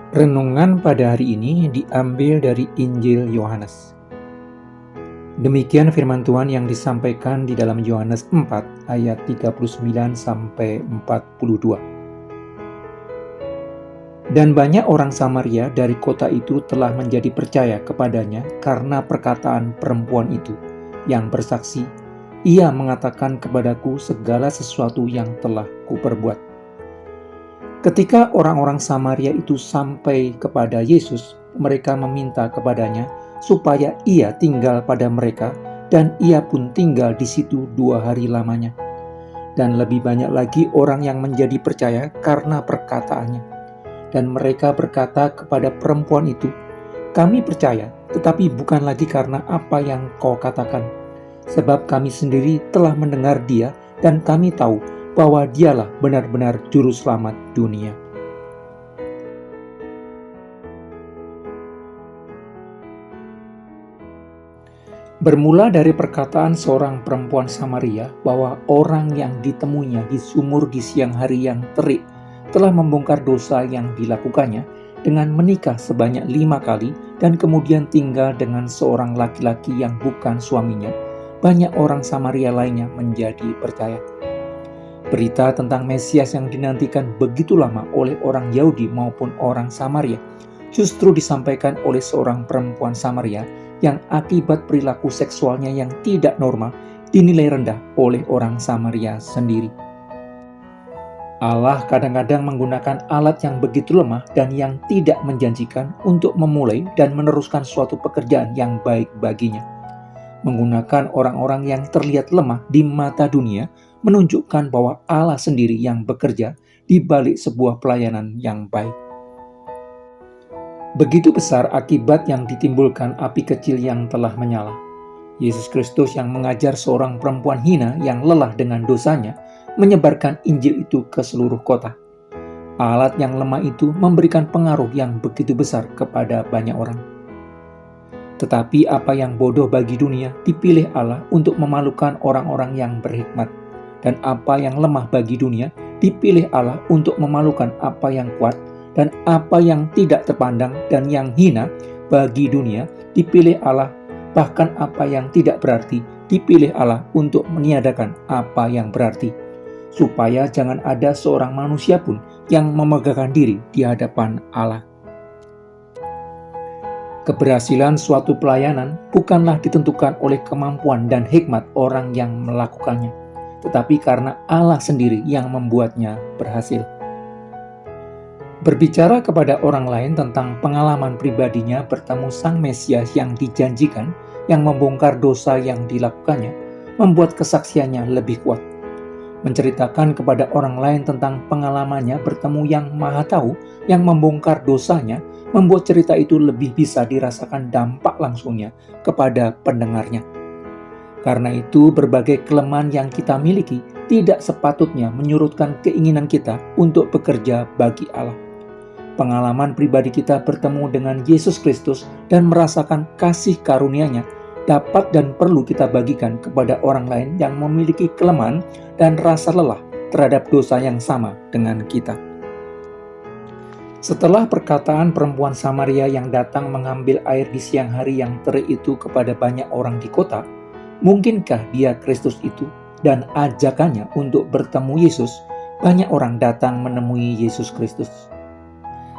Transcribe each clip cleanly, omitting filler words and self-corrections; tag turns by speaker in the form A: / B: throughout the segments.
A: Renungan pada hari ini diambil dari Injil Yohanes. Demikian firman Tuhan yang disampaikan di dalam Yohanes 4 ayat 39 sampai 42. Dan banyak orang Samaria dari kota itu telah menjadi percaya kepadanya karena perkataan perempuan itu yang bersaksi, "Ia mengatakan kepadaku segala sesuatu yang telah kuperbuat." Ketika orang-orang Samaria itu sampai kepada Yesus, mereka meminta kepadanya supaya ia tinggal pada mereka, dan ia pun tinggal di situ 2 hari lamanya. Dan lebih banyak lagi orang yang menjadi percaya karena perkataannya. Dan mereka berkata kepada perempuan itu, "Kami percaya, tetapi bukan lagi karena apa yang kau katakan. Sebab kami sendiri telah mendengar dia, dan kami tahu bahwa dialah benar-benar juru selamat dunia." Bermula dari perkataan seorang perempuan Samaria bahwa orang yang ditemuinya di sumur di siang hari yang terik telah membongkar dosa yang dilakukannya dengan menikah sebanyak 5 kali dan kemudian tinggal dengan seorang laki-laki yang bukan suaminya, banyak orang Samaria lainnya menjadi percaya. Berita tentang Mesias yang dinantikan begitu lama oleh orang Yahudi maupun orang Samaria justru disampaikan oleh seorang perempuan Samaria yang akibat perilaku seksualnya yang tidak normal dinilai rendah oleh orang Samaria sendiri. Allah kadang-kadang menggunakan alat yang begitu lemah dan yang tidak menjanjikan untuk memulai dan meneruskan suatu pekerjaan yang baik baginya. Menggunakan orang-orang yang terlihat lemah di mata dunia menunjukkan bahwa Allah sendiri yang bekerja di balik sebuah pelayanan yang baik. Begitu besar akibat yang ditimbulkan api kecil yang telah menyala. Yesus Kristus yang mengajar seorang perempuan hina yang lelah dengan dosanya menyebarkan Injil itu ke seluruh kota. Alat yang lemah itu memberikan pengaruh yang begitu besar kepada banyak orang. Tetapi apa yang bodoh bagi dunia dipilih Allah untuk memalukan orang-orang yang berhikmat. Dan apa yang lemah bagi dunia dipilih Allah untuk memalukan apa yang kuat, dan apa yang tidak terpandang dan yang hina bagi dunia dipilih Allah, bahkan apa yang tidak berarti dipilih Allah untuk meniadakan apa yang berarti, supaya jangan ada seorang manusia pun yang memegahkan diri di hadapan Allah. Keberhasilan suatu pelayanan bukanlah ditentukan oleh kemampuan dan hikmat orang yang melakukannya, tetapi karena Allah sendiri yang membuatnya berhasil. Berbicara kepada orang lain tentang pengalaman pribadinya bertemu Sang Mesias yang dijanjikan, yang membongkar dosa yang dilakukannya, membuat kesaksiannya lebih kuat. Menceritakan kepada orang lain tentang pengalamannya bertemu Yang Maha Tahu, yang membongkar dosanya, membuat cerita itu lebih bisa dirasakan dampak langsungnya kepada pendengarnya. Karena itu, berbagai kelemahan yang kita miliki tidak sepatutnya menyurutkan keinginan kita untuk bekerja bagi Allah. Pengalaman pribadi kita bertemu dengan Yesus Kristus dan merasakan kasih karunia-Nya dapat dan perlu kita bagikan kepada orang lain yang memiliki kelemahan dan rasa lelah terhadap dosa yang sama dengan kita. Setelah perkataan perempuan Samaria yang datang mengambil air di siang hari yang terik itu kepada banyak orang di kota, mungkinkah dia Kristus itu? Dan ajakannya untuk bertemu Yesus, banyak orang datang menemui Yesus Kristus.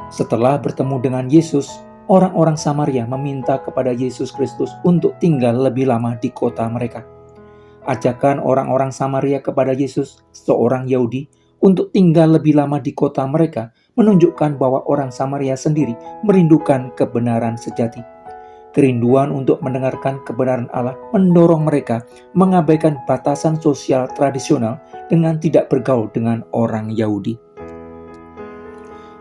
A: Setelah bertemu dengan Yesus, orang-orang Samaria meminta kepada Yesus Kristus untuk tinggal lebih lama di kota mereka. Ajakan orang-orang Samaria kepada Yesus, seorang Yahudi, untuk tinggal lebih lama di kota mereka menunjukkan bahwa orang Samaria sendiri merindukan kebenaran sejati. Kerinduan untuk mendengarkan kebenaran Allah mendorong mereka mengabaikan batasan sosial tradisional dengan tidak bergaul dengan orang Yahudi.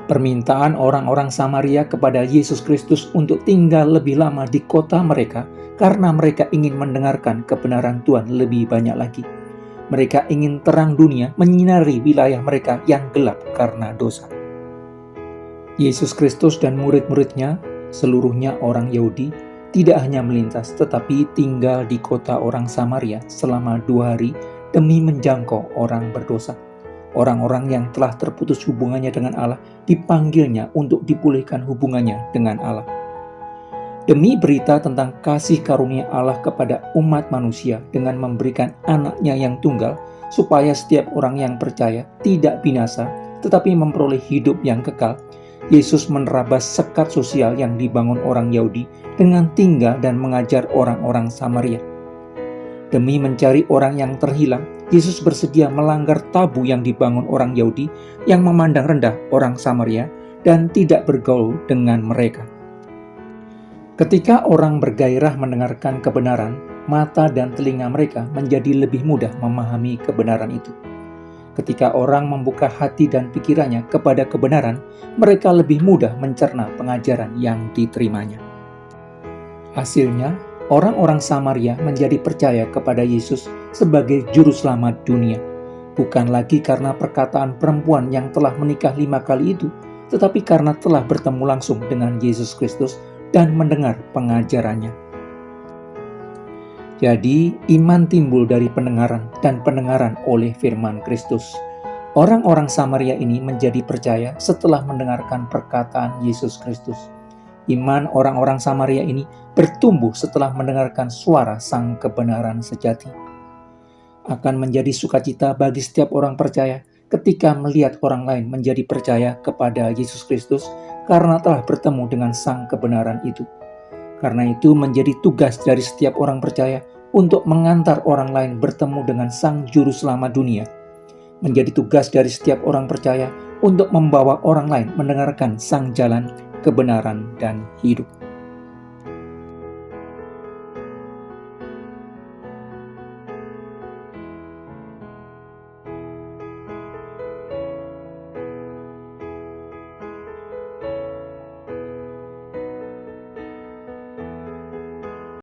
A: Permintaan orang-orang Samaria kepada Yesus Kristus untuk tinggal lebih lama di kota mereka karena mereka ingin mendengarkan kebenaran Tuhan lebih banyak lagi. Mereka ingin terang dunia menyinari wilayah mereka yang gelap karena dosa. Yesus Kristus dan murid-muridnya, seluruhnya orang Yahudi, tidak hanya melintas tetapi tinggal di kota orang Samaria selama 2 hari demi menjangkau orang berdosa. Orang-orang yang telah terputus hubungannya dengan Allah dipanggilnya untuk dipulihkan hubungannya dengan Allah. Demi berita tentang kasih karunia Allah kepada umat manusia dengan memberikan anaknya yang tunggal, supaya setiap orang yang percaya tidak binasa, tetapi memperoleh hidup yang kekal, Yesus menerabas sekat sosial yang dibangun orang Yahudi dengan tinggal dan mengajar orang-orang Samaria. Demi mencari orang yang terhilang, Yesus bersedia melanggar tabu yang dibangun orang Yahudi yang memandang rendah orang Samaria dan tidak bergaul dengan mereka. Ketika orang bergairah mendengarkan kebenaran, mata dan telinga mereka menjadi lebih mudah memahami kebenaran itu. Ketika orang membuka hati dan pikirannya kepada kebenaran, mereka lebih mudah mencerna pengajaran yang diterimanya. Hasilnya, orang-orang Samaria menjadi percaya kepada Yesus sebagai juru selamat dunia, bukan lagi karena perkataan perempuan yang telah menikah 5 kali itu, tetapi karena telah bertemu langsung dengan Yesus Kristus dan mendengar pengajarannya. Jadi, iman timbul dari pendengaran dan pendengaran oleh firman Kristus. Orang-orang Samaria ini menjadi percaya setelah mendengarkan perkataan Yesus Kristus. Iman orang-orang Samaria ini bertumbuh setelah mendengarkan suara sang kebenaran sejati. Akan menjadi sukacita bagi setiap orang percaya ketika melihat orang lain menjadi percaya kepada Yesus Kristus karena telah bertemu dengan sang kebenaran itu. Karena itu menjadi tugas dari setiap orang percaya untuk mengantar orang lain bertemu dengan sang juru selamat dunia. Menjadi tugas dari setiap orang percaya untuk membawa orang lain mendengarkan sang jalan, kebenaran, dan hidup.